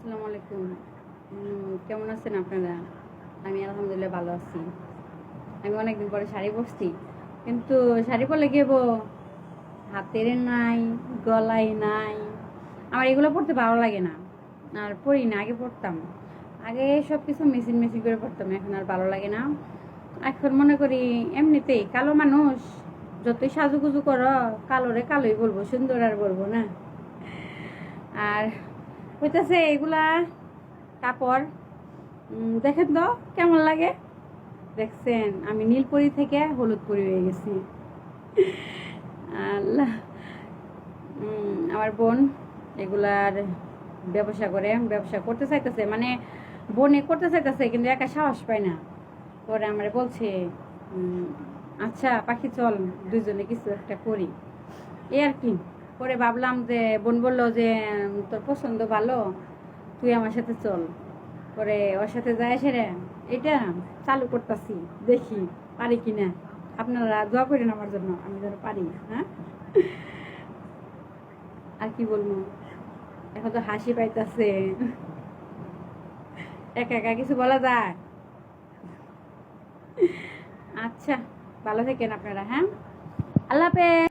আসসালামু আলাইকুম। কেমন আছেন আপনারা? আমি আলহামদুলিল্লাহ ভালো আছি। আমি অনেকদিন পরে শাড়ি পরছি, কিন্তু শাড়ি পরলে কি হবো, হাতের নাই, গলায় নাই। আমার এগুলো পরতে ভালো লাগে না, আর পরি না। আগে পরতাম, আগে সব কিছু মেশিন মেশিন করে পরতাম, এখন আর ভালো লাগে না। এখন মনে করি এমনিতেই কালো মানুষ, যতই সাজুগুজু করো, কালোরে কালোই বলবো, সুন্দর আর বলবো না। আর হইতেছে এগুলা কাপড়, দেখেন তো কেমন লাগে। দেখছেন, আমি নীলপরি থেকে হলুদ পরি হয়ে গেছি। আল্লাহ। আমার বোন এগুলার ব্যবসা করতে চাইতেছে, মানে বোনে করতে চাইতেছে, কিন্তু একা সাহস পায় না। পরে আমার বলছে, আচ্ছা পাখি চল দুজনে কিছু একটা করি, এই আর কি। পরে ভাবলাম যে বোন বললো যে তোর পছন্দ ভালো, তুই আমার সাথে চল। পরে ওর সাথে যায় সেরে এটা চালু করতেছি, দেখি পারি কিনা। আপনারা দোয়া করেন আমার জন্য, আমি যেন পারি। হ্যাঁ, আর কি বলবো, এখন তো হাসি পাইতেছে। একা একা কিছু বলা যায়? আচ্ছা, ভালো থাকেন আপনারা। হ্যাঁ, আল্লাহ হাফেজ।